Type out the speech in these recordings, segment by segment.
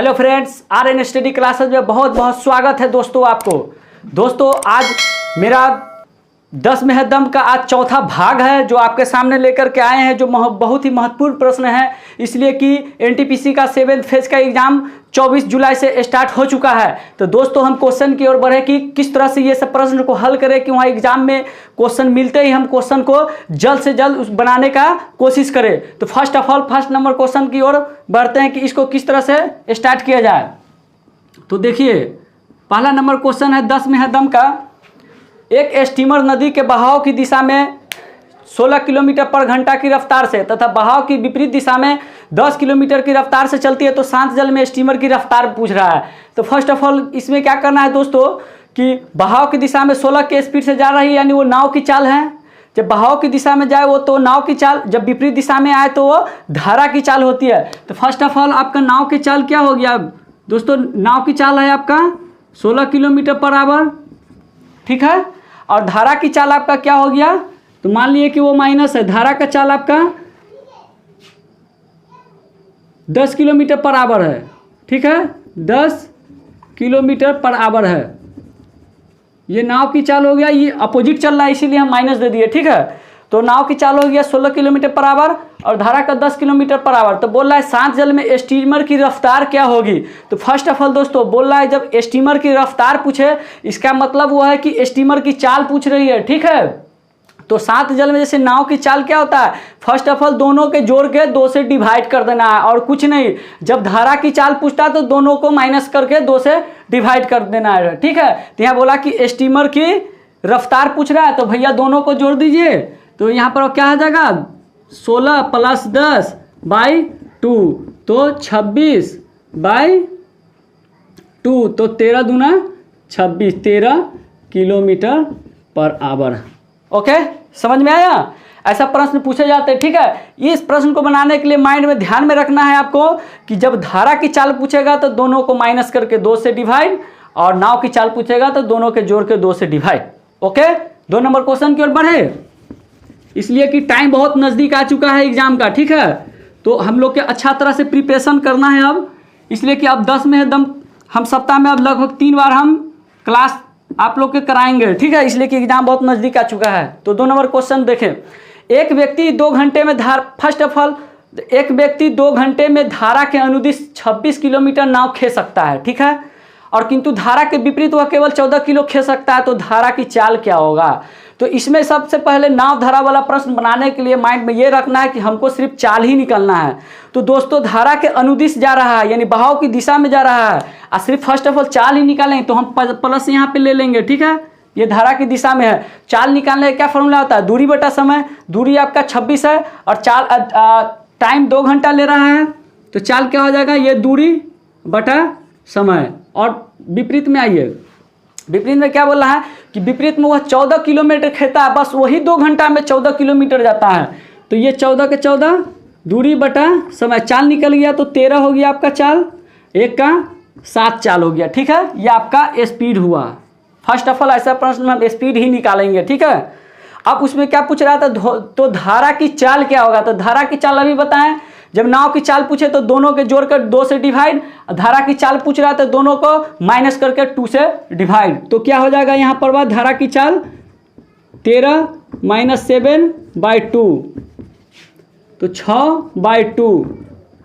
Hello friends, RN study classes में बहुत बहुत स्वागत है दोस्तों आपको। दोस्तों आज मेरा 10 में है दम का आज चौथा भाग है जो आपके सामने लेकर के आए हैं, जो बहुत ही महत्वपूर्ण प्रश्न है, इसलिए कि एनटीपीसी का 7th फेज का एग्जाम 24 जुलाई से स्टार्ट हो चुका है। तो दोस्तों हम क्वेश्चन की ओर बढ़े कि किस तरह से ये सब प्रश्न को हल करें कि वहाँ एग्जाम में क्वेश्चन मिलते ही हम क्वेश्चन को जल्द से जल्द बनाने का कोशिश करें। तो first of all first number question की ओर बढ़ते हैं कि इसको किस तरह से स्टार्ट किया जाए। तो देखिए पहला नंबर क्वेश्चन है 10 में है दम का। एक स्टीमर नदी के बहाव की दिशा में 16 किलोमीटर पर घंटा की रफ्तार से तथा बहाव की विपरीत दिशा में 10 किलोमीटर की रफ्तार से चलती है। तो शांत जल में स्टीमर की रफ्तार पूछ रहा है। तो फर्स्ट ऑफ ऑल इसमें क्या करना है दोस्तों कि बहाव की दिशा में 16 के स्पीड से जा रही है, यानी वो नाव की चाल है। जब बहाव की दिशा में जाए वो तो नाव की चाल, जब विपरीत दिशा में आए तो वो धारा की चाल होती है। तो फर्स्ट ऑफ ऑल आपका नाव की चाल क्या हो गया दोस्तों? नाव की चाल है आपका 16 किलोमीटर पर आवर, ठीक है। और धारा की चाल आपका क्या हो गया? तो मान लिए कि वो माइनस है, धारा का चाल आपका 10 किलोमीटर पर आवर है, ठीक है। 10 किलोमीटर पर आवर है, ये नाव की चाल हो गया। ये अपोजिट चल रहा है इसीलिए हम माइनस दे दिए, ठीक है। तो नाव की चाल हो गया 16 किलोमीटर पर आवर और धारा का 10 किलोमीटर पर आवर। तो बोल रहा है शांत जल में स्टीमर की रफ्तार क्या होगी। तो फर्स्ट ऑफ ऑल दोस्तों बोल रहा है जब स्टीमर की रफ्तार पूछे इसका मतलब वो है कि स्टीमर की चाल पूछ रही है, ठीक है। तो शांत जल में जैसे नाव की चाल क्या होता है, फर्स्ट ऑफ ऑल दोनों के जोड़ के 2 से डिवाइड कर देना है और कुछ नहीं। जब धारा की चाल पूछता है तो दोनों को माइनस करके 2 से डिवाइड कर देना है, ठीक है। तो यहाँ बोला कि स्टीमर की रफ्तार पूछ रहा है तो भैया दोनों को जोड़ दीजिए। तो यहाँ पर क्या आ जाएगा 16 + 10/2 तो 26/2 तो 13 दूना 26, 13 किलोमीटर पर आवर। ओके, समझ में आया? ऐसा प्रश्न पूछे जाते हैं, ठीक है। इस प्रश्न को बनाने के लिए माइंड में ध्यान में रखना है आपको कि जब धारा की चाल पूछेगा तो दोनों को माइनस करके 2 से डिवाइड और नाव की चाल पूछेगा तो दोनों के जोड़ के 2 से डिवाइड। ओके, 2 नंबर क्वेश्चन की ओर बढ़े, इसलिए कि टाइम बहुत नज़दीक आ चुका है एग्जाम का, ठीक है। तो हम लोग के अच्छा तरह से प्रिपरेशन करना है अब, इसलिए कि अब 10 में एकदम हम सप्ताह में अब लगभग 3 बार हम क्लास आप लोग के कराएंगे, ठीक है, इसलिए कि एग्जाम बहुत नज़दीक आ चुका है। तो 2 नंबर क्वेश्चन देखें। एक व्यक्ति 2 घंटे में फर्स्ट ऑफ ऑल एक व्यक्ति 2 घंटे में धारा के अनुदिश 26 किलोमीटर नाव खींच सकता है, ठीक है। और किंतु धारा के विपरीत वह केवल 14 किलो खींच सकता है। तो धारा की चाल क्या होगा? तो इसमें सबसे पहले नाव धारा वाला प्रश्न बनाने के लिए माइंड में ये रखना है कि हमको सिर्फ चाल ही निकलना है। तो दोस्तों धारा के अनुदिश जा रहा है यानी बहाव की दिशा में जा रहा है और सिर्फ फर्स्ट ऑफ ऑल चाल ही निकालें तो हम प्लस यहाँ पे ले लेंगे, ठीक है। ये धारा की दिशा में है। चाल निकालने का क्या फॉर्मूला होता है? दूरी बटा समय। दूरी आपका 26 है और चाल टाइम 2 घंटा ले रहा है तो चाल क्या हो जाएगा? ये दूरी बटा समय। और विपरीत में आइए, विपरीत में क्या बोल रहा है कि विपरीत में वह 14 किलोमीटर खेता है, बस वही 2 घंटा में 14 किलोमीटर जाता है। तो ये 14 के 14 दूरी बटा समय, चाल निकल गया तो 13 हो गया आपका चाल, 1 का 7 चाल हो गया, ठीक है। ये आपका स्पीड हुआ। फर्स्ट ऑफ ऑल ऐसा प्रश्न हम स्पीड ही निकालेंगे, ठीक है। अब उसमें क्या पूछ रहा था तो धारा की चाल क्या होगा? तो धारा की चाल अभी बताएं। जब नाव की चाल पूछे तो दोनों के जोड़कर 2 से डिवाइड, धारा की चाल पूछ रहा था दोनों को माइनस करके 2 से डिवाइड। तो क्या हो जाएगा यहाँ पर बात? धारा की चाल 13 - 7/2 तो 6/2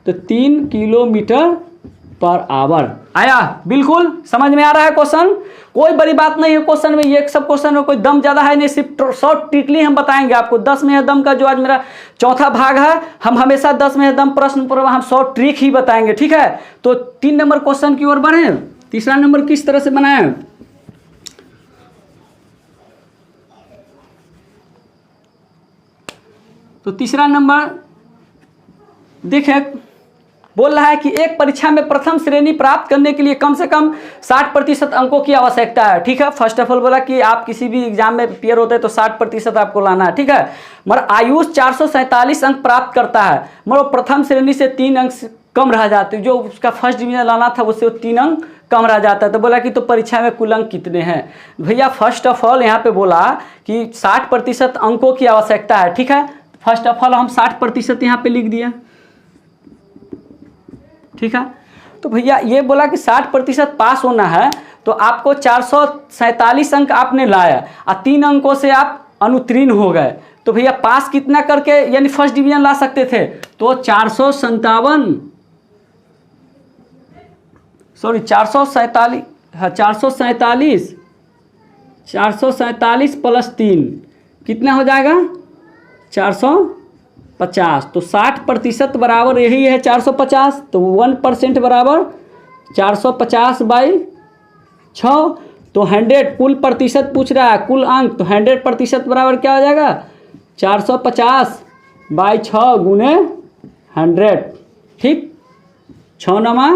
तो 3 किलोमीटर पर आवर आया। बिल्कुल समझ में आ रहा है क्वेश्चन? कोई बड़ी बात नहीं है क्वेश्चन में, ये सब क्वेश्चन में कोई दम ज़्यादा है नहीं, सिर्फ शॉर्ट ट्रिकली हम बताएंगे आपको। 10 में है दम का जो आज मेरा चौथा भाग है, हम हमेशा 10 में है दम प्रश्न पर हम शॉर्ट ट्रिक ही बताएंगे, ठीक है। तो 3 नंबर क्वेश्चन की ओर बढ़े। तीसरा नंबर किस तरह से बनाए? तो तीसरा नंबर देखें, बोल रहा है कि एक परीक्षा में प्रथम श्रेणी प्राप्त करने के लिए कम से कम 60% अंकों की आवश्यकता है, ठीक है। फर्स्ट ऑफ ऑल बोला कि आप किसी भी एग्जाम में पेयर होते हैं तो 60% आपको लाना है, ठीक है। मगर आयुष 447 अंक प्राप्त करता है, मगर प्रथम श्रेणी से 3 अंक कम रह जाते हैं। जो उसका फर्स्ट डिवीजन लाना था उससे 3 अंक कम रह जाता है। तो बोला कि तो परीक्षा में कुल अंक कितने हैं? भैया फर्स्ट ऑफ ऑल यहाँ पे बोला कि 60% अंकों की आवश्यकता है, ठीक है। फर्स्ट ऑफ ऑल हम 60% यहाँ पे लिख दिया, ठीक है। तो भैया ये बोला कि 60% पास होना है, तो आपको 447 अंक आपने लाया और 3 अंकों से आप अनुत्तीर्ण हो गए, तो भैया पास कितना करके यानी फर्स्ट डिवीजन ला सकते थे? तो 447 प्लस 3 कितना हो जाएगा? 450। तो 60% बराबर यही है 450, तो 1% बराबर 450/6। तो 100 कुल प्रतिशत पूछ रहा है, कुल अंक, तो 100% बराबर क्या हो जाएगा? 450/6 गुने 100। ठीक, 6 नमा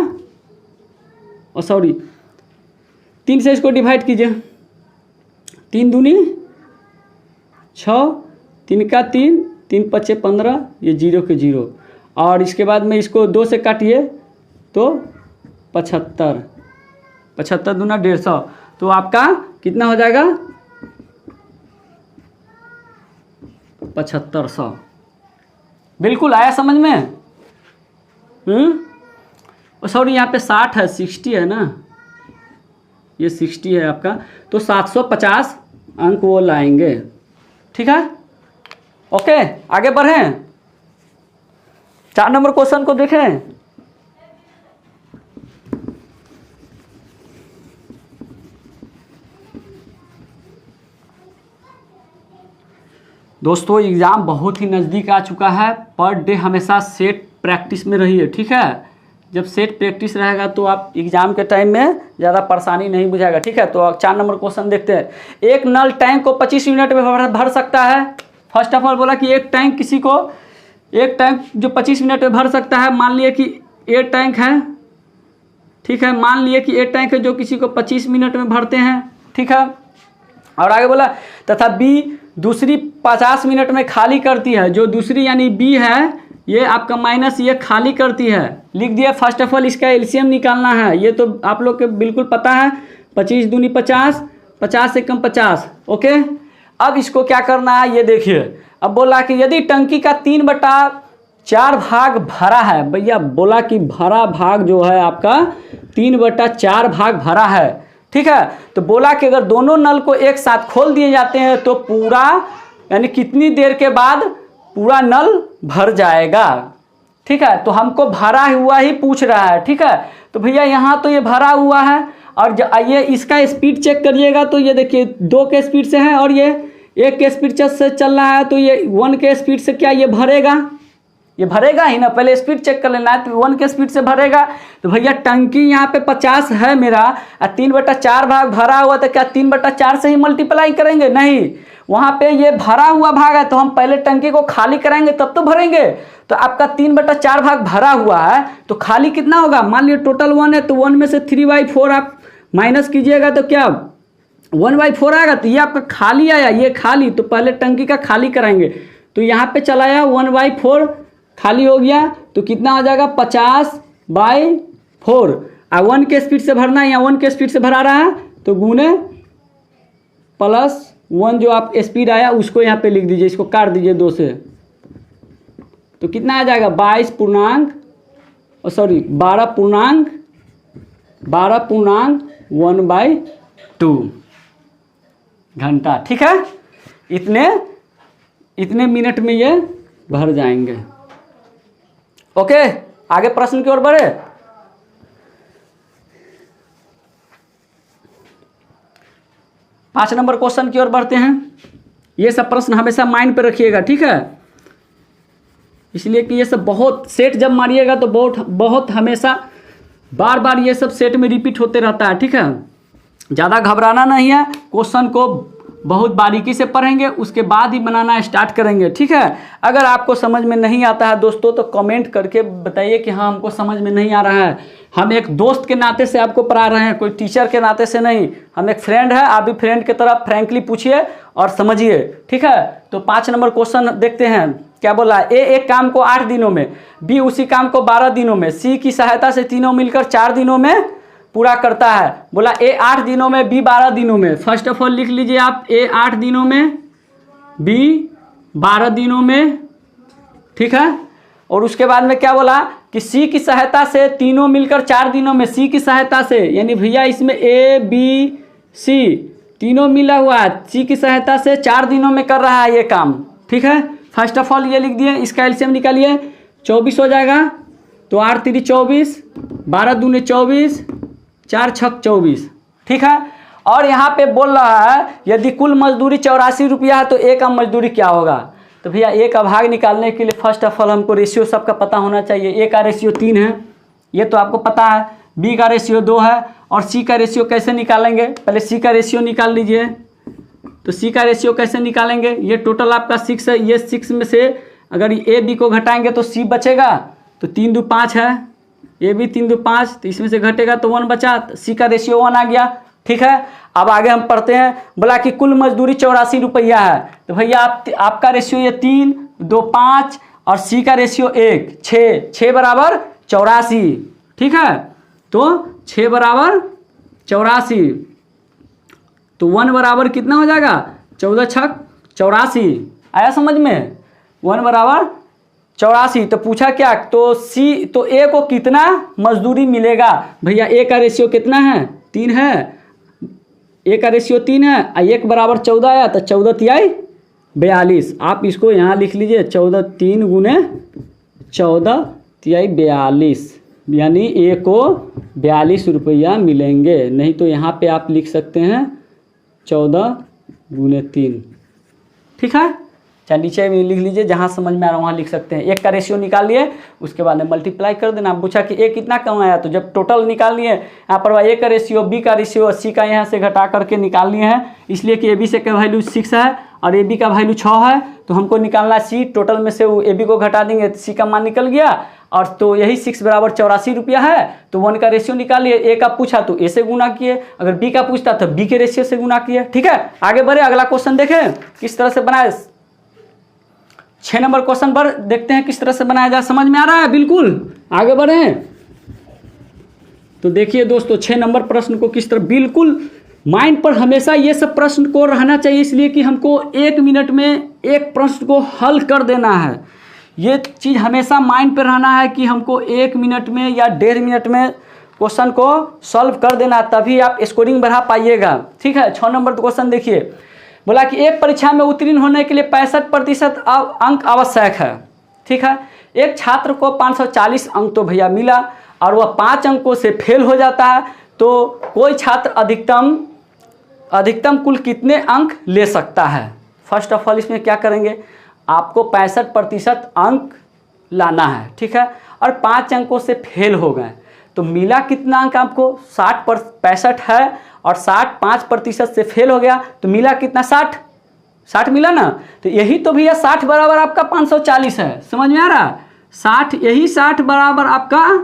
और सॉरी 3 से इसको डिवाइड कीजिए, 3 दूनी 6, 3 का 3, 3 पचे 15, ये 0 के 0, और इसके बाद में इसको 2 से काटिए तो 75, 75 दूना 150, तो आपका कितना हो जाएगा? 7500। बिल्कुल आया समझ में? सॉरी यहाँ पे 60 है, 60 है ना, ये 60 है आपका, तो 750 अंक वो लाएंगे। ठीक है, ओके आगे बढ़ें, 4 नंबर क्वेश्चन को देखें। दोस्तों एग्ज़ाम बहुत ही नज़दीक आ चुका है, पर डे हमेशा सेट प्रैक्टिस में रहिए। ठीक है, जब सेट प्रैक्टिस रहेगा तो आप एग्ज़ाम के टाइम में ज़्यादा परेशानी नहीं बुझाएगा। ठीक है, तो 4 नंबर क्वेश्चन देखते हैं। एक नल टैंक को 25 मिनट में भर सकता है। फर्स्ट ऑफ ऑल बोला कि एक टैंक जो 25 मिनट में भर सकता है, मान लिए कि ए टैंक है। ठीक है, मान लिए कि ए टैंक है जो किसी को 25 मिनट में भरते हैं। ठीक है, और आगे बोला तथा बी दूसरी 50 मिनट में खाली करती है। जो दूसरी यानी बी है, ये आपका माइनस ये खाली करती है। लिख दिया। फर्स्ट ऑफ ऑल इसका एलसीएम निकालना है, ये तो आप लोग के बिल्कुल पता है, 25 दूनी 50, 50 से कम 50। ओके, अब इसको क्या करना है ये देखिए। अब बोला कि यदि टंकी का 3/4 भाग भरा है, भैया बोला कि भरा भाग जो है आपका 3/4 भाग भरा है। ठीक है, तो बोला कि अगर दोनों नल को एक साथ खोल दिए जाते हैं तो पूरा यानी कितनी देर के बाद पूरा नल भर जाएगा। ठीक है, तो हमको भरा हुआ ही पूछ रहा है। ठीक है, तो भैया यहाँ तो ये भरा हुआ है, और ये इसका स्पीड चेक करिएगा तो ये देखिए 2 के स्पीड से है और ये 1 के स्पीड से चल रहा है, तो ये 1 के स्पीड से क्या ये भरेगा? ये भरेगा ही ना, पहले स्पीड चेक कर लेना है, तो 1 के स्पीड से भरेगा। तो भैया टंकी यहाँ पे 50 है मेरा, और 3/4 भाग भरा हुआ, तो क्या 3/4 से ही मल्टीप्लाई करेंगे? नहीं, वहाँ पे ये भरा हुआ भाग है, तो हम पहले टंकी को खाली कराएंगे तब तो भरेंगे। तो आपका 3/4 भाग भरा हुआ है, तो खाली कितना होगा? मान लीजिए टोटल 1 है, तो 1 में से 3/4 आप माइनस कीजिएगा तो क्या 1/4 आएगा। तो ये आपका खाली आया, ये खाली, तो पहले टंकी का खाली कराएंगे। तो यहाँ पे चलाया 1/4 खाली हो गया, तो कितना हो जाएगा? 50/4। 1 के स्पीड से भरना है, या 1 के स्पीड से भरा रहा है, तो गुने +1 जो आप स्पीड आया उसको यहाँ पे लिख दीजिए, इसको काट दीजिए 2 से, तो कितना आ जाएगा? 12.1/2 घंटा। ठीक है, इतने मिनट में ये भर जाएंगे। ओके, आगे प्रश्न की ओर बढ़े। पाँच नंबर क्वेश्चन की ओर बढ़ते हैं। ये सब प्रश्न हमेशा माइंड पे रखिएगा। ठीक है, इसलिए कि ये सब बहुत सेट जब मारिएगा तो बहुत हमेशा बार बार ये सब सेट में रिपीट होते रहता है। ठीक है, ज़्यादा घबराना नहीं है, क्वेश्चन को बहुत बारीकी से पढ़ेंगे, उसके बाद ही बनाना स्टार्ट करेंगे। ठीक है, अगर आपको समझ में नहीं आता है दोस्तों तो कमेंट करके बताइए कि हाँ हमको समझ में नहीं आ रहा है। हम एक दोस्त के नाते से आपको पढ़ा रहे हैं, कोई टीचर के नाते से नहीं। हम एक फ्रेंड है, आप भी फ्रेंड की तरह फ्रैंकली पूछिए और समझिए। ठीक है, तो 5 नंबर क्वेश्चन देखते हैं। क्या बोला? ए एक काम को 8 दिनों में, बी उसी काम को 12 दिनों में, सी की सहायता से तीनों मिलकर 4 दिनों में पूरा करता है। बोला ए 8 दिनों में, बी 12 दिनों में। फर्स्ट ऑफ ऑल लिख लीजिए आप, ए 8 दिनों में, बी 12 दिनों में। ठीक है, और उसके बाद में क्या बोला? कि सी की सहायता से तीनों मिलकर 4 दिनों में सी की सहायता से, यानी भैया इसमें ए बी सी तीनों मिला हुआ है, सी की सहायता से 4 दिनों में कर रहा है ये काम। ठीक है, फर्स्ट ऑफ ऑल ये लिख दिए, इसका एलसीएम निकालिए, 24 हो जाएगा, तो 8 3 24, 12 दूने 24, 4 6 24। ठीक है, और यहाँ पे बोल रहा है यदि कुल मजदूरी 84 रुपया है तो ए का मजदूरी क्या होगा। तो भैया ए का भाग निकालने के लिए फर्स्ट ऑफ ऑल हमको रेशियो सबका पता होना चाहिए। ए का रेशियो 3 है, ये तो आपको पता है, बी का रेशियो 2 है, और सी का रेशियो कैसे निकालेंगे, पहले सी का रेशियो निकाल लीजिए। तो सी का रेशियो कैसे निकालेंगे, ये टोटल आपका 6 है, ये 6 में से अगर ए बी को घटाएंगे तो सी बचेगा, तो 3 2 5 है, ए बी 3 2 5, तो इसमें से घटेगा तो 1 बचा, तो सी का रेशियो 1 आ गया। ठीक है, अब आगे हम पढ़ते हैं, बोला कि कुल मजदूरी 84 रुपया है, तो भैया आपका रेशियो ये 3 2 5 और सी का रेशियो 1 6 बराबर 84। ठीक है, तो 6 बराबर 84, तो 1 बराबर कितना हो जाएगा, 14 6 84। आया समझ में, 1 बराबर 84। तो पूछा क्या, तो सी तो ए को कितना मजदूरी मिलेगा। भैया ए का रेशियो कितना है, 3 है, ए का रेशियो 3 है, 1 बराबर 14 आया, तो 14 तिहाई 42। आप इसको यहाँ लिख लीजिए, 14 3 गुने 14 तिहाई 42, यानी ए को 42 रुपया मिलेंगे। नहीं तो यहाँ पे आप लिख सकते हैं 14 गुने 3। ठीक है, चाहे नीचे भी लिख लीजिए, जहाँ समझ में आ रहा है वहाँ लिख सकते हैं। एक का रेशियो निकाल लिए, उसके बाद में मल्टीप्लाई कर देना। पूछा कि ए कितना कम आया, तो जब टोटल निकाल लिए यहाँ पर ए का रेशियो, बी का रेशियो, सी का यहाँ से घटा करके निकाल लिए हैं, इसलिए कि ए बी से का वैल्यू 6 है और ए बी का वैल्यू 6 है, तो हमको निकालना सी, टोटल में से ए बी को घटा देंगे, सी का मान निकल गया, और तो यही 6 बराबर 84 रुपया है। तो 1 का रेशियो निकालिए, ए का पूछा तो ए से गुना किए, अगर बी का पूछता तो बी के रेशियो से गुना किए। ठीक है, आगे बढ़े, अगला क्वेश्चन देखें किस तरह से बनाए। 6 नंबर क्वेश्चन पर देखते हैं किस तरह से बनाया जाए, समझ में आ रहा है, बिल्कुल आगे बढ़े। तो देखिए दोस्तों, 6 नंबर प्रश्न को किस तरह, बिल्कुल माइंड पर हमेशा ये सब प्रश्न को रहना चाहिए, इसलिए कि हमको 1 मिनट में एक प्रश्न को हल कर देना है। ये चीज़ हमेशा माइंड पर रहना है कि हमको 1 मिनट में या 1.5 मिनट में क्वेश्चन को सॉल्व कर देना, तभी आप स्कोरिंग बढ़ा पाइएगा। ठीक है, 6 नंबर क्वेश्चन देखिए, बोला कि एक परीक्षा में उत्तीर्ण होने के लिए 65% अंक आवश्यक है। ठीक है, एक छात्र को 540 अंक तो भैया मिला और वह 5 अंकों से फेल हो जाता है, तो कोई छात्र अधिकतम कुल कितने अंक ले सकता है। फर्स्ट ऑफ ऑल इसमें क्या करेंगे, आपको 65% अंक लाना है। ठीक है, और 5 अंकों से फेल हो गए, तो मिला कितना अंक आपको, 65 है, और 65% से फेल हो गया तो मिला कितना, 60 मिला ना। तो यही तो भैया 60 बराबर आपका 540 है, समझ में आ रहा, 60 यही 60 बराबर आपका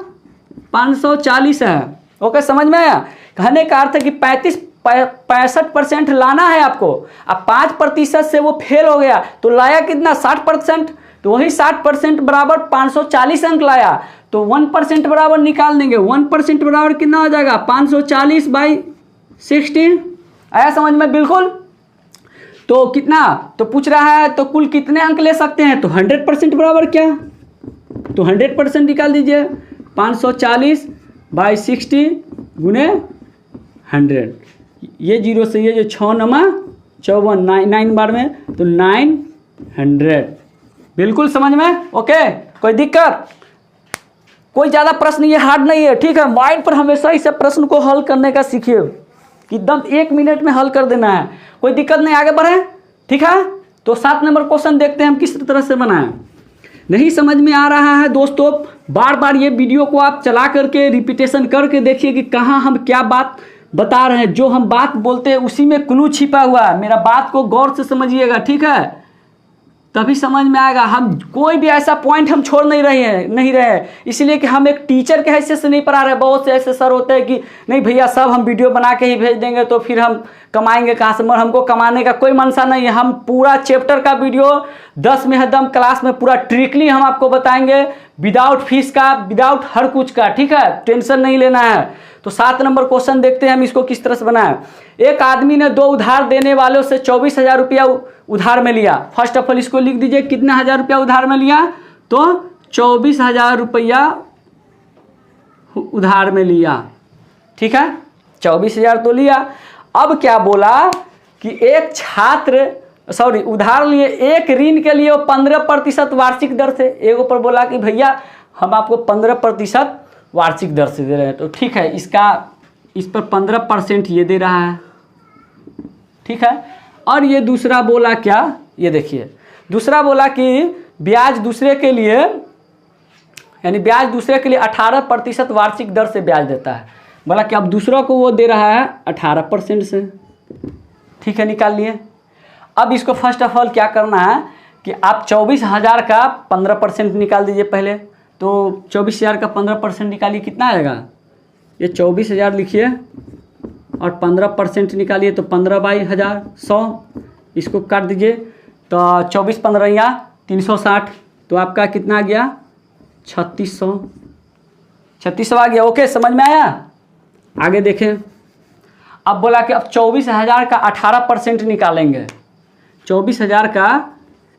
540 है। ओके, समझ में आया। कहने का अर्थ है कि 65% लाना है आपको, अब 5% से वो फेल हो गया तो लाया कितना, 60%, तो वही 60% बराबर 540 अंक लाया, तो 1% बराबर निकाल देंगे, 1% बराबर कितना हो जाएगा, 540/60। आया समझ में, बिल्कुल। तो कितना, तो पूछ रहा है तो कुल कितने अंक ले सकते हैं, तो 100% बराबर क्या, तो 100% निकाल दीजिए, 540/60 गुने 100, ये 0 से ये 6 नमा 54, 9 बार में, तो 900। बिल्कुल समझ में, ओके, कोई दिक्कत, कोई ज़्यादा प्रश्न ये हार्ड नहीं है। ठीक है, माइंड पर हमेशा इस प्रश्न को हल करने का सीखिए, एकदम 1 मिनट में हल कर देना है, कोई दिक्कत नहीं, आगे बढ़े। ठीक है, तो 7 नंबर क्वेश्चन देखते हैं हम किस तरह से बनाएं। नहीं समझ में आ रहा है दोस्तों, बार बार ये वीडियो को आप चला करके रिपीटेशन करके देखिए कि कहाँ हम क्या बात बता रहे हैं। जो हम बात बोलते हैं उसी में क्लू छिपा हुआ है, मेरा बात को गौर से समझिएगा। ठीक है, तभी समझ में आएगा। हम कोई भी ऐसा पॉइंट हम छोड़ नहीं रहे हैं, इसलिए कि हम एक टीचर के हैसियत से नहीं पढ़ा रहे। बहुत से ऐसे सर होते हैं कि नहीं भैया सब हम वीडियो बना के ही भेज देंगे तो फिर हम कमाएंगे कहाँ से, मगर हमको कमाने का कोई मनसा नहीं है। हम पूरा चैप्टर का वीडियो 10 में हदम क्लास में पूरा ट्रिकली हम आपको बताएंगे, विदाउट फीस का, विदाउट हर कुछ का। ठीक है, टेंशन नहीं लेना है। तो 7 नंबर क्वेश्चन देखते हैं हम इसको किस तरह से बनाया। एक आदमी ने 2 उधार देने वालों से 24,000 रुपया उधार में लिया। फर्स्ट ऑफ ऑल इसको लिख दीजिए, कितना 1000 रुपया उधार में लिया, तो 24,000 रुपया उधार में लिया, ठीक है, 24,000 तो लिया। अब क्या बोला कि एक छात्र उधार लिए एक ऋण के लिए 15% वार्षिक दर से, एक ऊपर बोला कि भैया हम आपको 15% वार्षिक दर से दे रहे हैं, तो ठीक है, इस पर 15% ये दे रहा है, ठीक है। और ये दूसरा बोला क्या, ये देखिए, दूसरा बोला कि ब्याज दूसरे के लिए, यानी ब्याज दूसरे के लिए 18% वार्षिक दर से ब्याज देता है। बोला कि अब दूसरों को वो दे रहा है 18% से, ठीक है, निकाल लिए। अब इसको फर्स्ट ऑफ ऑल क्या करना है कि आप 24,000 का 15% निकाल दीजिए पहले। तो 24,000 का 15% निकालिए, कितना आएगा, ये 24,000 लिखिए और 15% निकालिए तो 15/1000 100, इसको काट दीजिए तो 24 15 360, तो आपका कितना आ गया 3600 आ गया। ओके, समझ में आया। आगे देखें, अब बोला कि अब 24,000 का 18% निकालेंगे। 24,000 का,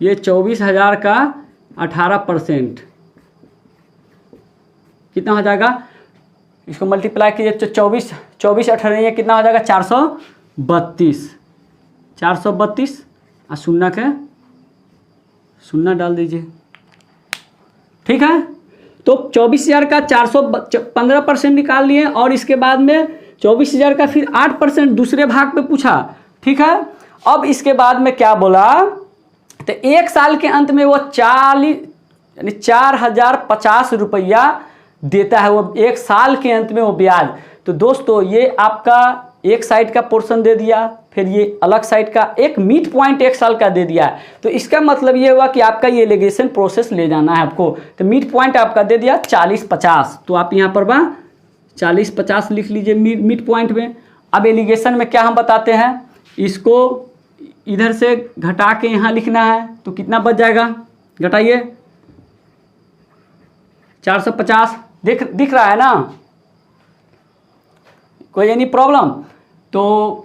ये 24,000 का 18% कितना हो जाएगा, इसको मल्टीप्लाई कीजिए तो 24 18 कितना हो जाएगा 432 और शून्य के शून्य डाल दीजिए, ठीक है। तो 24,000 का 415% निकाल लिए और इसके बाद में 24,000 का फिर 8% दूसरे भाग पे पूछा, ठीक है। अब इसके बाद में क्या बोला, तो एक साल के अंत में वो 4,050 रुपया देता है, वो एक साल के अंत में वो ब्याज। तो दोस्तों ये आपका एक साइड का पोर्शन दे दिया, फिर ये अलग साइड का एक मिड पॉइंट एक साल का दे दिया। तो इसका मतलब ये हुआ कि आपका ये एलिगेशन प्रोसेस ले जाना है आपको। तो मिड पॉइंट आपका दे दिया 40-50, तो आप यहाँ पर 40-50 लिख लीजिए मिड पॉइंट में। अब एलिगेशन में क्या हम बताते हैं, इसको इधर से घटा के यहाँ लिखना है, तो कितना बच जाएगा, घटाइए 450, दिख रहा है ना, कोई एनी प्रॉब्लम। तो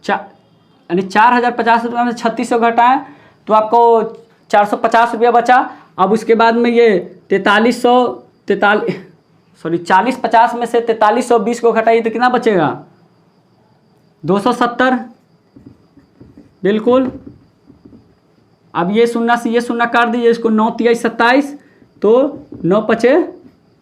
यानी 4,050 रुपये में 3600 घटाएं तो आपको 450 रुपया बचा। अब उसके बाद में ये 40-50 में से 4320 को घटाइए तो कितना बचेगा 270, बिल्कुल। अब ये शून्य से ये शून्य काट दीजिए, इसको 9-23 27, तो 9-5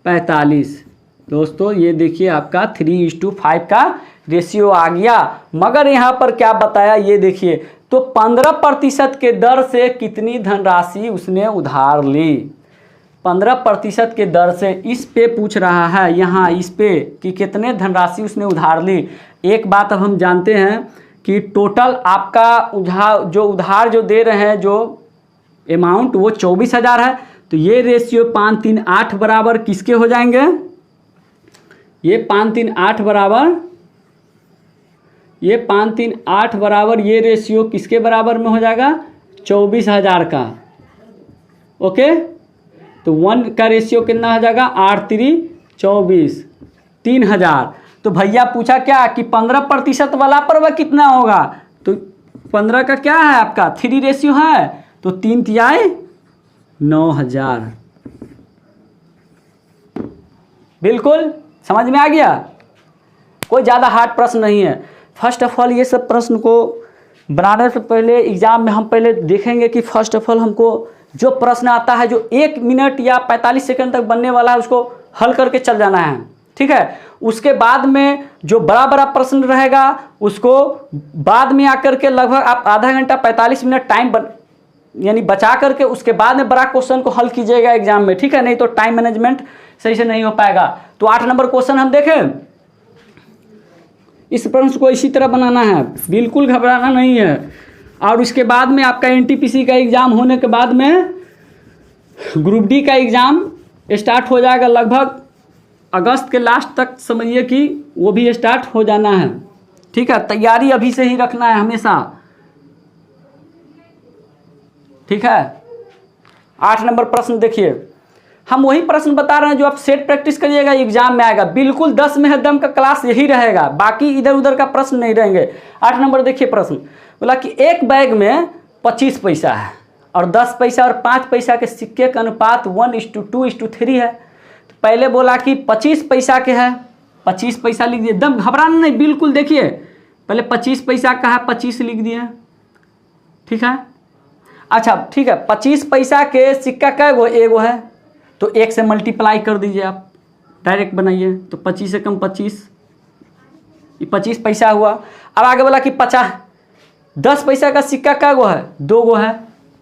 45। दोस्तों ये देखिए आपका 3:5 का रेशियो आ गया। मगर यहाँ पर क्या बताया ये देखिए, तो 15% के दर से कितनी धनराशि उसने उधार ली, 15% के दर से इस पे पूछ रहा है यहाँ, इस पे कि कितने धनराशि उसने उधार ली। एक बात अब हम जानते हैं कि टोटल आपका उधार जो दे रहे हैं, जो अमाउंट वो 24,000 है। तो ये रेशियो 5 3 8 बराबर किसके हो जाएंगे, ये 5 3 8 बराबर ये रेशियो किसके बराबर में हो जाएगा 24,000 का। ओके, तो 1 का रेशियो कितना हो जाएगा 8 3 24 3,000। तो भैया पूछा क्या कि 15% वाला पर वह कितना होगा, तो 15 का क्या है आपका 3 रेशियो है, तो 3 तिहाई 9,000। बिल्कुल समझ में आ गया, कोई ज़्यादा हार्ड प्रश्न नहीं है। फर्स्ट ऑफ ऑल ये सब प्रश्न को बनाने से पहले एग्जाम में हम पहले देखेंगे कि फर्स्ट ऑफ ऑल हमको जो प्रश्न आता है जो 1 मिनट या 45 सेकंड तक बनने वाला है उसको हल करके चल जाना है, ठीक है। उसके बाद में जो बड़ा बड़ा प्रश्न रहेगा उसको बाद में आकर के लगभग आप आधा घंटा 45 मिनट टाइम यानी बचा करके उसके बाद में बड़ा क्वेश्चन को हल कीजिएगा एग्जाम में, ठीक है। नहीं तो टाइम मैनेजमेंट सही से नहीं हो पाएगा। तो 8 नंबर क्वेश्चन हम देखें, इस प्रश्न को इसी तरह बनाना है, बिल्कुल घबराना नहीं है। और उसके बाद में आपका एनटीपीसी का एग्ज़ाम होने के बाद में ग्रुप डी का एग्ज़ाम स्टार्ट हो जाएगा, लगभग अगस्त के लास्ट तक समझिए कि वो भी स्टार्ट हो जाना है, ठीक है। तैयारी अभी से ही रखना है हमेशा, ठीक है। 8 नंबर प्रश्न देखिए, हम वही प्रश्न बता रहे हैं जो आप सेट प्रैक्टिस करिएगा एग्जाम में आएगा। बिल्कुल 10 में है दम का क्लास यही रहेगा, बाकी इधर उधर का प्रश्न नहीं रहेंगे। 8 नंबर देखिए प्रश्न बोला कि एक बैग में 25 पैसा है और 10 पैसा और 5 पैसा के सिक्के का अनुपात 1:2:3 है। पहले बोला कि 25 पैसा के है, 25 पैसा लिख दिए, एकदम घबराना नहीं, बिल्कुल देखिए पहले 25 पैसा का है, 25 लिख दिए, ठीक है। अच्छा ठीक है, 25 पैसा के सिक्का कै गो, एगो है, तो 1 से मल्टीप्लाई कर दीजिए आप, डायरेक्ट बनाइए, तो 25 से कम 25, ये 25 पैसा हुआ। अब आगे बोला कि 10 पैसा का सिक्का कै गो है, 2 गो है,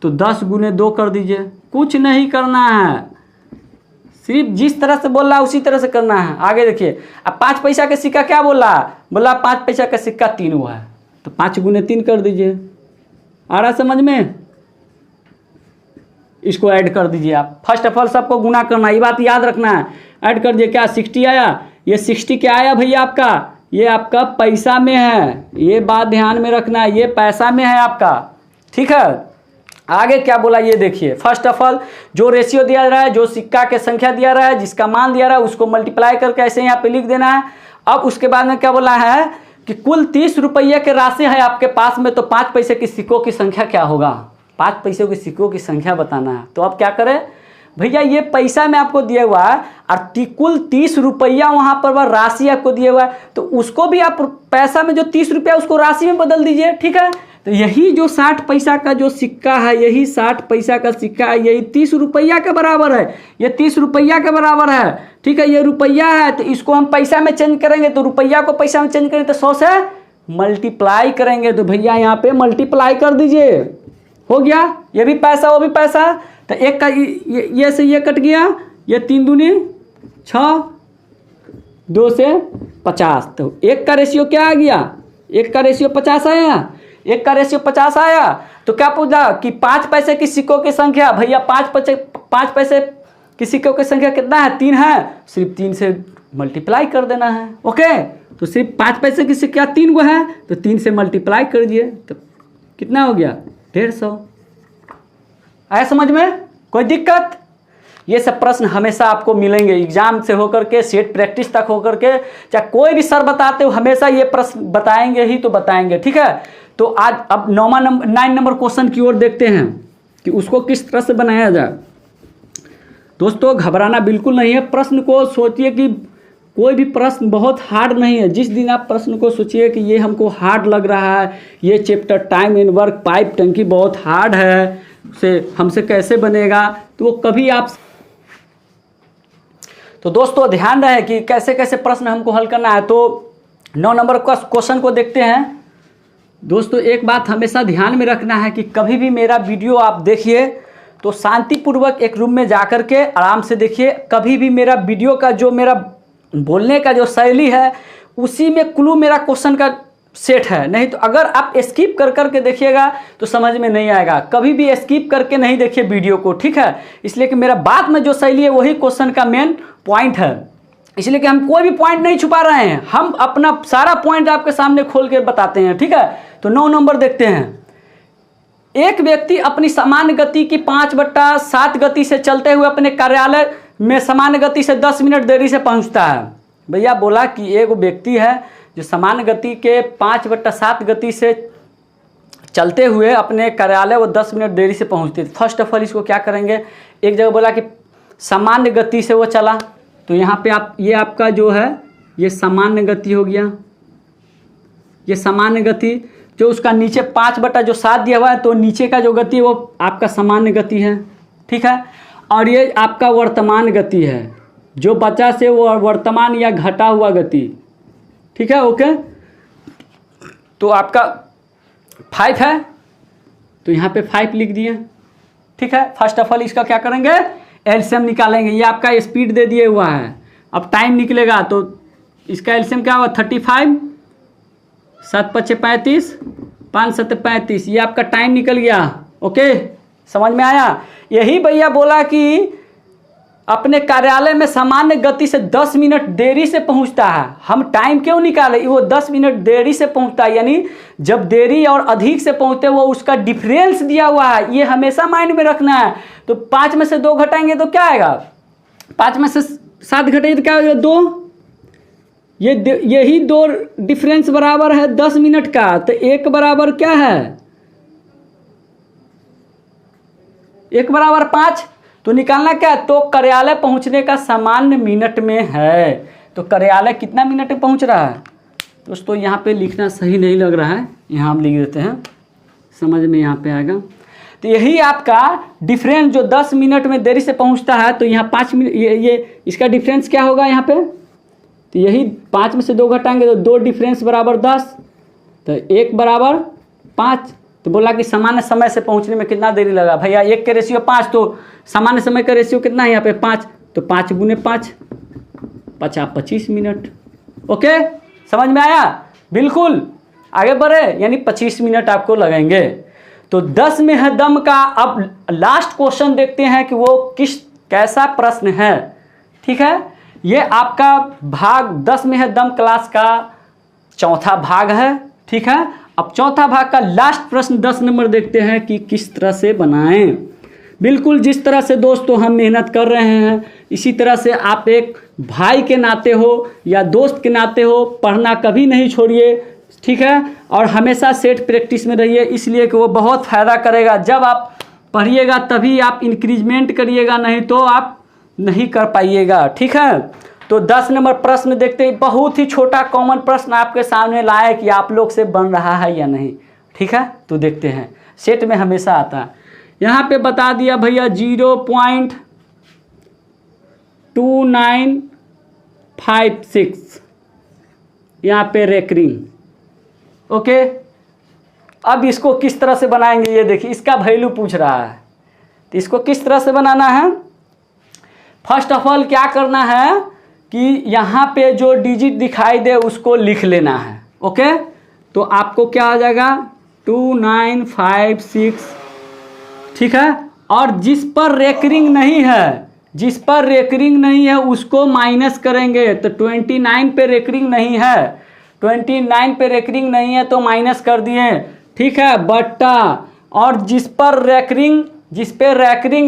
तो 10 गुने 2 कर दीजिए, कुछ नहीं करना है, सिर्फ जिस तरह से बोल रहा है उसी तरह से करना है। आगे देखिए, अब 5 पैसा का सिक्का क्या बोल रहा है, बोला 5 पैसा का सिक्का 3 हुआ है, तो 5 गुने 3 कर दीजिए, आ रहा समझ में। इसको ऐड कर दीजिए आप, फर्स्ट ऑफ ऑल सबको गुना करना, ये बात याद रखना है। ऐड कर दिए, क्या 60 आया, ये 60 क्या आया भैया आपका, ये आपका पैसा में है, ये बात ध्यान में रखना है, ये पैसा में है आपका, ठीक है। आगे क्या बोला ये देखिए, फर्स्ट ऑफ ऑल जो रेशियो दिया रहा है, जो सिक्का के संख्या दिया रहा है, जिसका मान दिया रहा है, उसको मल्टीप्लाई करके ऐसे यहाँ पे लिख देना है। अब उसके बाद में क्या बोला है कि कुल 30 रुपये के राशि है आपके पास में, तो 5 पैसे की सिक्कों की संख्या क्या होगा, 5 पैसों की सिक्कों की संख्या बताना है। तो अब क्या करें भैया, ये पैसा में आपको दिया हुआ है और कुल 30 रुपया वहाँ पर वह राशि आपको दिया हुआ है, तो उसको भी आप पैसा में जो 30 रुपया उसको राशि में बदल दीजिए, ठीक है। तो यही जो 60 पैसा का जो सिक्का है, यही 60 पैसा का सिक्का है, यही 30 रुपया के बराबर है, ये 30 रुपया के बराबर है, ठीक है। ये रुपया है, तो इसको हम पैसा में चेंज करेंगे, तो रुपया को पैसा में चेंज करेंगे तो 100 से मल्टीप्लाई करेंगे, तो भैया यहाँ पे मल्टीप्लाई कर दीजिए, हो गया, ये भी पैसा वो भी पैसा, तो एक का ये से ये कट गया, ये 3 दूनी 6, 2 से 50, तो 1 का रेशियो क्या आ गया, 1 का रेशियो 50 आया, 1 का रेशियो 50 आया। तो क्या पूछा कि 5 पैसे की सिक्कों की संख्या, भैया 5 पैसे की सिक्कों की संख्या कितना है, 3 है, सिर्फ 3 से मल्टीप्लाई कर देना है, ओके। तो सिर्फ 5 पैसे की सिक्का 3 गो है, तो 3 से मल्टीप्लाई कर दिए, तो कितना हो गया, 150। आया समझ में, कोई दिक्कत। ये सब प्रश्न हमेशा आपको मिलेंगे एग्जाम से होकर के सेट प्रैक्टिस तक होकर के, चाहे कोई भी सर बताते हो हमेशा ये प्रश्न बताएंगे ही तो बताएंगे, ठीक है। तो आज अब 9 नंबर क्वेश्चन की ओर देखते हैं कि उसको किस तरह से बनाया जाए। दोस्तों घबराना बिल्कुल नहीं है, प्रश्न को सोचिए कि कोई भी प्रश्न बहुत हार्ड नहीं है। जिस दिन आप प्रश्न को सोचिए कि ये हमको हार्ड लग रहा है, ये chapter time and work pipe टंकी बहुत हार्ड है, से हमसे कैसे बनेगा, तो वो कभी आप, तो दोस्तों ध्यान रहे कि कैसे कैसे प्रश्न हमको हल करना है। तो 9 नंबर का क्वेश्चन को देखते हैं। दोस्तों एक बात हमेशा ध्यान में रखना है कि कभी भी मेरा वीडियो आप देखिए तो शांतिपूर्वक एक रूम में जाकर के आराम से देखिए। कभी भी मेरा वीडियो का जो मेरा बोलने का जो शैली है उसी में क्लू मेरा क्वेश्चन का सेट है, नहीं तो अगर आप स्किप कर करके देखिएगा तो समझ में नहीं आएगा। कभी भी स्किप करके नहीं देखिए वीडियो को, ठीक है। इसलिए कि मेरा बात में जो शैली है वही क्वेश्चन का मेन पॉइंट है, इसलिए कि हम कोई भी पॉइंट नहीं छुपा रहे हैं, हम अपना सारा पॉइंट आपके सामने खोल के बताते हैं, ठीक है। तो 9 नंबर देखते हैं। एक व्यक्ति अपनी सामान्य गति की 5/7 गति से चलते हुए अपने कार्यालय में सामान्य गति से 10 मिनट देरी से पहुंचता है। भैया बोला कि एक व्यक्ति है जो सामान्य गति के 5/7 गति से चलते हुए अपने कार्यालय वो 10 मिनट देरी से पहुंचते थे। फर्स्ट ऑफ ऑल इसको क्या करेंगे, एक जगह बोला कि सामान्य गति से वो चला, तो यहाँ पे आप ये आपका जो है ये सामान्य गति हो गया। ये सामान्य गति जो उसका नीचे 5/7 दिया हुआ है, तो नीचे का जो गति है वो आपका सामान्य गति है, ठीक है। और ये आपका वर्तमान गति है, जो बचा से वो वर्तमान या घटा हुआ गति, ठीक है, ओके। तो आपका 5 है, तो यहाँ पे 5 लिख दिए, ठीक है। फर्स्ट ऑफ ऑल इसका क्या करेंगे, एलसीएम निकालेंगे। ये आपका स्पीड दे दिए हुआ है, अब टाइम निकलेगा तो इसका एलसीएम क्या हुआ 35, 7×5 = 35, 5×7 = 35, ये आपका टाइम निकल गया, ओके। समझ में आया। यही भैया बोला कि अपने कार्यालय में सामान्य गति से 10 मिनट देरी से पहुंचता है। हम टाइम क्यों निकाले, वो 10 मिनट देरी से पहुंचता है, यानी जब देरी और अधिक से पहुंचते वो उसका डिफरेंस दिया हुआ है, ये हमेशा माइंड में रखना है। तो 5 में से 2 घटाएंगे तो क्या आएगा, 5 में से 7 घटाएंगे तो क्या होगा 2, यही 2 डिफरेंस बराबर है 10 मिनट का, तो 1 बराबर क्या है, 1 बराबर 5। तो निकालना क्या है, तो कार्यालय पहुंचने का सामान्य मिनट में है। तो कार्यालय कितना मिनट में पहुंच रहा है दोस्तों, यहाँ पे लिखना सही नहीं लग रहा है, यहाँ हम लिख देते हैं, समझ में यहाँ पे आएगा। तो यही आपका डिफरेंस जो 10 मिनट में देरी से पहुंचता है, तो यहाँ 5 मिनट ये इसका डिफरेंस क्या होगा यहाँ पे, तो यही 5 में से 2 घटाएंगे तो 2 डिफरेंस बराबर 10, तो 1 बराबर 5। तो बोला कि सामान्य समय से पहुंचने में कितना देरी लगा, भैया 1 के रेशियो 5, तो सामान्य समय का रेशियो कितना है यहाँ पे 5, तो 5 गुने 5 25 मिनट। ओके, समझ में आया, बिल्कुल आगे बढ़े, यानी 25 मिनट आपको लगेंगे। तो 10 में है दम का अब लास्ट क्वेश्चन देखते हैं कि वो कैसा प्रश्न है। ठीक है, ये आपका भाग 10 में है दम क्लास का चौथा भाग है। ठीक है, अब चौथा भाग का लास्ट प्रश्न 10 नंबर देखते हैं कि किस तरह से बनाएं। बिल्कुल जिस तरह से दोस्तों हम मेहनत कर रहे हैं, इसी तरह से आप एक भाई के नाते हो या दोस्त के नाते हो, पढ़ना कभी नहीं छोड़िए। ठीक है, और हमेशा सेट प्रैक्टिस में रहिए, इसलिए कि वो बहुत फ़ायदा करेगा। जब आप पढ़िएगा तभी आप इंक्रीजमेंट करिएगा, नहीं तो आप नहीं कर पाइएगा। ठीक है, तो 10 नंबर प्रश्न देखते हैं, बहुत ही छोटा कॉमन प्रश्न आपके सामने लाए कि आप लोग से बन रहा है या नहीं। ठीक है, तो देखते हैं, सेट में हमेशा आता है। यहाँ पे बता दिया भैया 0.2956 यहाँ पे रेकरिंग। ओके, अब इसको किस तरह से बनाएंगे, ये देखिए इसका वैल्यू पूछ रहा है, तो इसको किस तरह से बनाना है। फर्स्ट ऑफ ऑल क्या करना है कि यहाँ पे जो डिजिट दिखाई दे उसको लिख लेना है। ओके, तो आपको क्या आ जाएगा 2956। ठीक है, और जिस पर रेकरिंग नहीं है, जिस पर रेकरिंग नहीं है उसको माइनस करेंगे। तो 29 पे रेकरिंग नहीं है, 29 पे रेकरिंग नहीं है तो माइनस कर दिए। ठीक है, बट्टा, और जिस पर रेकरिंग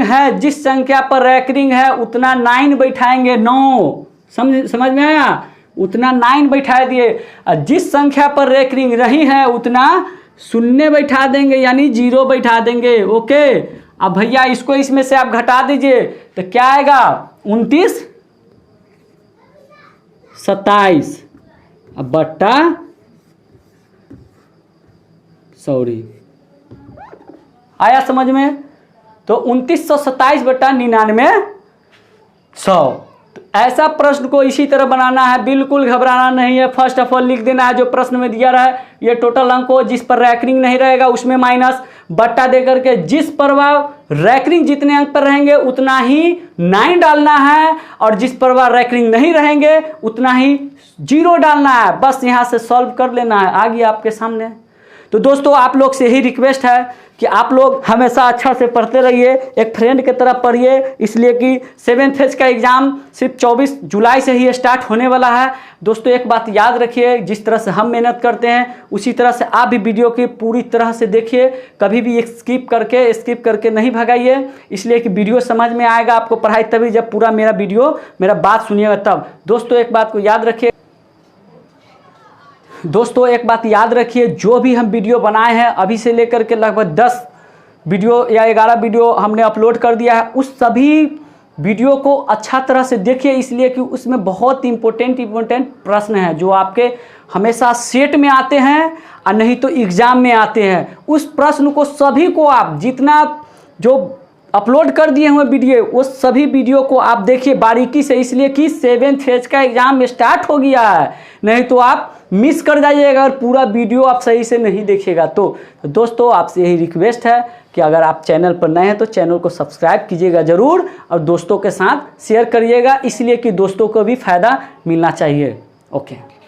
है, जिस संख्या पर रेकरिंग है उतना 9 बैठाएंगे, 9। समझ में आया, उतना 9 बैठा दिए। और जिस संख्या पर रेकरिंग नहीं है उतना 0 बैठा देंगे, यानी 0 बैठा देंगे। ओके, अब भैया इसको इसमें से आप घटा दीजिए, तो क्या आएगा 29 27 अब बट्टा सॉरी आया समझ में, तो 2927 बट्टा 9900। ऐसा प्रश्न को इसी तरह बनाना है, बिल्कुल घबराना नहीं है। फर्स्ट ऑफ ऑल लिख देना है जो प्रश्न में दिया रहा है, ये टोटल अंक हो, जिस पर रैकरिंग नहीं रहेगा उसमें माइनस, बट्टा दे करके जिस पर रैकरिंग जितने अंक पर रहेंगे उतना ही 9 डालना है, और जिस पर रैकरिंग नहीं रहेंगे उतना ही 0 डालना है। बस यहाँ से सॉल्व कर लेना है, आ गया आपके सामने। तो दोस्तों आप लोग से यही रिक्वेस्ट है कि आप लोग हमेशा अच्छा से पढ़ते रहिए, एक फ्रेंड की तरह पढ़िए, इसलिए कि 7th फेज का एग्ज़ाम सिर्फ 24 जुलाई से ही स्टार्ट होने वाला है। दोस्तों एक बात याद रखिए, जिस तरह से हम मेहनत करते हैं उसी तरह से आप भी वीडियो की पूरी तरह से देखिए, कभी भी स्किप करके नहीं भगाइए, इसलिए कि वीडियो समझ में आएगा आपको पढ़ाई तभी जब पूरा मेरा बात सुनिएगा तब। दोस्तों एक बात को याद रखिए, जो भी हम वीडियो बनाए हैं अभी से लेकर के लगभग 10 वीडियो या 11 वीडियो हमने अपलोड कर दिया है, उस सभी वीडियो को अच्छा तरह से देखिए, इसलिए कि उसमें बहुत इम्पोर्टेंट प्रश्न हैं जो आपके हमेशा सेट में आते हैं और नहीं तो एग्ज़ाम में आते हैं। उस प्रश्न को सभी को आप जितना जो अपलोड कर दिए हुए वीडियो, वो सभी वीडियो को आप देखिए बारीकी से, इसलिए कि 7th फेज का एग्ज़ाम स्टार्ट हो गया है, नहीं तो आप मिस कर जाइएगा और पूरा वीडियो आप सही से नहीं देखिएगा। तो दोस्तों आपसे यही रिक्वेस्ट है कि अगर आप चैनल पर नए हैं तो चैनल को सब्सक्राइब कीजिएगा ज़रूर, और दोस्तों के साथ शेयर करिएगा, इसलिए कि दोस्तों को भी फ़ायदा मिलना चाहिए। ओके।